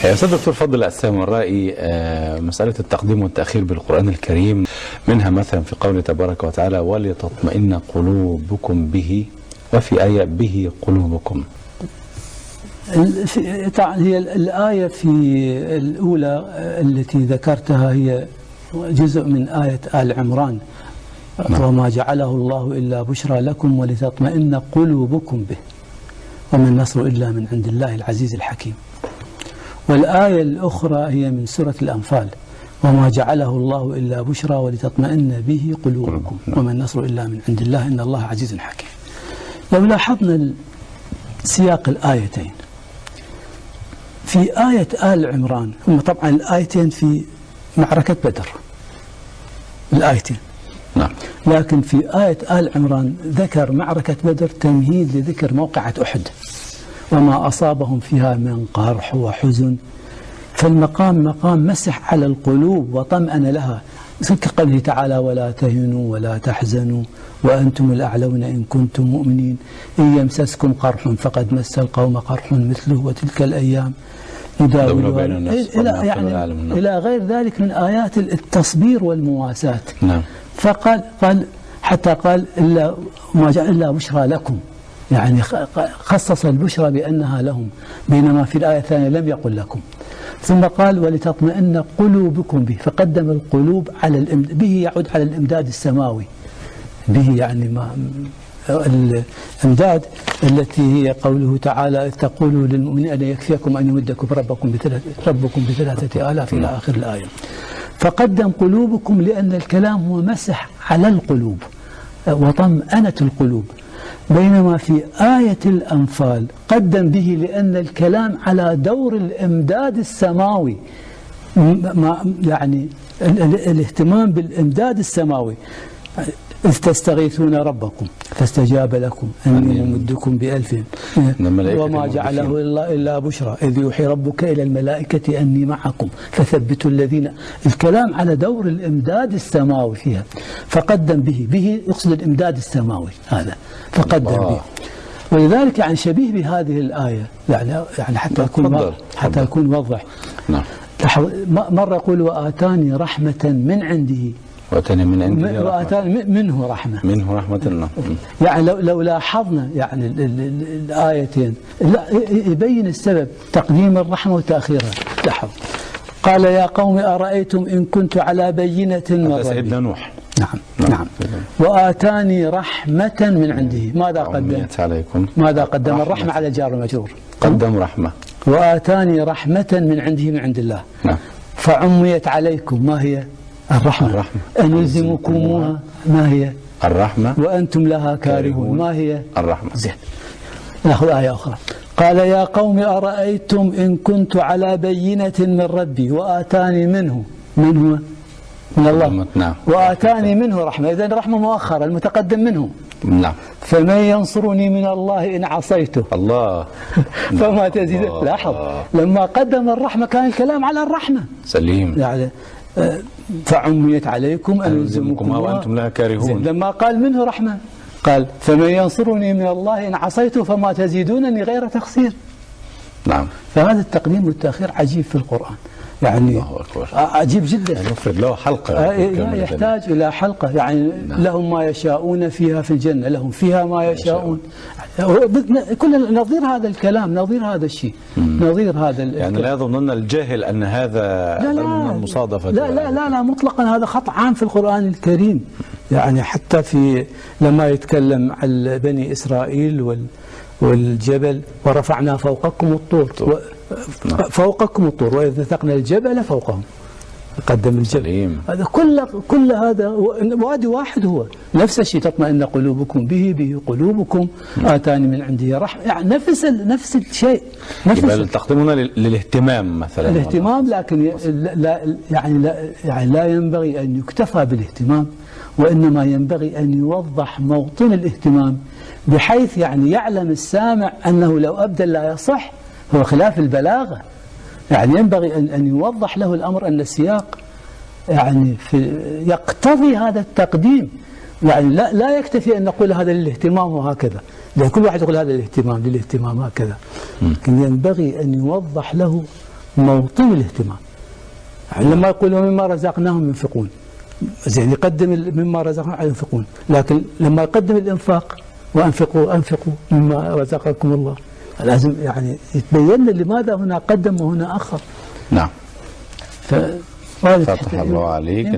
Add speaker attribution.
Speaker 1: يا أستاذ دكتور فضل السامرائي، مسألة التقديم والتأخير بالقرآن الكريم منها مثلا في قوله تبارك وتعالى ولتطمئن قلوبكم به، وفي آية به قلوبكم.
Speaker 2: هي الآية في الأولى التي ذكرتها هي جزء من آية آل عمران، وما جعله الله إلا بشرى لكم ولتطمئن قلوبكم به وما النصر إلا من عند الله العزيز الحكيم. والآية الأخرى هي من سورة الأنفال، وما جعله الله إلا بشرى ولتطمئن به قلوبكم وما النصر إلا من عند الله إن الله عزيز حكيم. لو لاحظنا سياق الآيتين في آية آل عمران، هم طبعا الآيتين في معركة بدر الآيتين،
Speaker 1: نعم.
Speaker 2: لكن في آية آل عمران ذكر معركة بدر تمهيد لذكر موقعة أحد وما أصابهم فيها من قرح وحزن، فالمقام مقام مسح على القلوب وطمأن لها، كقوله تعالى ولا تهنوا ولا تحزنوا وأنتم الأعلون إن كنتم مؤمنين إن يمسسكم قرح فقد مس القوم قرح مثله وتلك الأيام نداولها إلى غير ذلك من آيات التصبير والمواساة.
Speaker 1: نعم.
Speaker 2: فقال حتى قال إلا ما جاء إلا بشرى لكم، يعني خصص البشرى بأنها لهم، بينما في الآية الثانية لم يقل لكم. ثم قال ولتطمئن قلوبكم به، فقدم القلوب على به يعود على الإمداد السماوي، به يعني ما الإمداد التي هي قوله تعالى إذ تقولوا للمؤمنين أن يكفيكم أن يمدكم ربكم بثلاثة آلاف إلى آخر الآية. فقدم قلوبكم لأن الكلام هو مسح على القلوب وطمأنة القلوب، بينما في آية الأنفال قدم به لأن الكلام على دور الإمداد السماوي، يعني الاهتمام بالإمداد السماوي. إذ تستغيثون ربكم فاستجاب لكم أني ممدكم ب1000 وما جعله إلا بشرى إذ يوحي ربك إلى الملائكة أني معكم فثبتوا الذين، الكلام على دور الإمداد السماوي فيها، فقدم به يقصد الإمداد السماوي هذا، فقدم به. ولذلك يعني شبيه بهذه الآية، يعني حتى يكون واضح.
Speaker 1: نعم.
Speaker 2: مرة يقول وآتاني رحمة من عنده،
Speaker 1: وآتاني من عنده
Speaker 2: وآتاني منه رحمة،
Speaker 1: منه رحمة.
Speaker 2: يعني لو لاحظنا يعني الآيتين يبين السبب تقديم الرحمة وتأخيرها. لاحظ قال يا قوم أرأيتم إن كنت على بينة من ربي،
Speaker 1: سيدنا نوح.
Speaker 2: نعم. وآتاني رحمة من عنده، ماذا قدم؟ ماذا قدم؟ الرحمة على جار المجرور،
Speaker 1: قدم رحمة.
Speaker 2: وآتاني رحمة من عنده من عند الله.
Speaker 1: نعم.
Speaker 2: فعميت عليكم، ما هي؟ الرحمة. أنلزمكموها، ما هي؟
Speaker 1: الرحمة.
Speaker 2: وأنتم لها كارهون، ما هي؟
Speaker 1: الرحمة.
Speaker 2: زين. نأخذ آية أخرى. قال يا قوم أرأيتم إن كنت على بينة من ربي وآتاني منه، من هو؟ من الله.
Speaker 1: نعم.
Speaker 2: وآتاني منه رحمة، إذن رحمة مؤخرة، المتقدم منه.
Speaker 1: نعم.
Speaker 2: فمن ينصرني من الله إن عصيته.
Speaker 1: الله.
Speaker 2: فما تزيد. لاحظ لما قدم الرحمة كان الكلام على الرحمة.
Speaker 1: سليم.
Speaker 2: يعني فعميت عليكم أنلزمكم
Speaker 1: وأنتم لها كارهون.
Speaker 2: لما قال منه رحمة قال فمن ينصرني من الله إن عصيته فما تزيدونني غير تخسير.
Speaker 1: نعم.
Speaker 2: فهذا التقديم والتأخير عجيب في القرآن، يعني عجيب جدا،
Speaker 1: يفرد له حلقة،
Speaker 2: يحتاج إلى حلقة. يعني نعم. لهم ما يشاءون فيها في الجنة، لهم فيها ما يشاءون. كل نظير هذا الكلام، نظير هذا الشيء، نظير هذا
Speaker 1: يعني لا يظنن الجاهل أن هذا من المصادفة.
Speaker 2: لا مطلقا، هذا خط عام في القرآن الكريم. يعني حتى في لما يتكلم عن بني إسرائيل والجبل ورفعنا فوقكم الطور، فوقكم الطور وإذ نثقنا الجبل فوقهم، قدم الجبل. هذا كل هذا وادي واحد، هو نفس الشيء تطمئن قلوبكم به قلوبكم آتاني من عنده رحمة، يعني نفس الشيء.
Speaker 1: التقديم هنا للاهتمام مثلا،
Speaker 2: الاهتمام، لكن لا ينبغي أن يكتفى بالاهتمام، وإنما ينبغي أن يوضح موطن الاهتمام بحيث يعني يعلم السامع أنه لو أبدل لا يصح، هو خلاف البلاغة. يعني ينبغي أن يوضح له الأمر أن السياق يعني يقتضي هذا التقديم. يعني لا يكتفي أن نقول هذا للاهتمام وهكذا، لأن كل واحد يقول هذا للاهتمام هكذا، لكن ينبغي أن يوضح له موطن الاهتمام. لما يقول مما رزقناهم ينفقون، زين يقدم مما رزقناهم ينفقون، لكن لما يقدم الإنفاق وأنفقوا مما رزقكم الله، لازم يعني يتبين لماذا هنا قدم وهنا أخر.
Speaker 1: نعم.
Speaker 2: فتح
Speaker 1: الله عليك.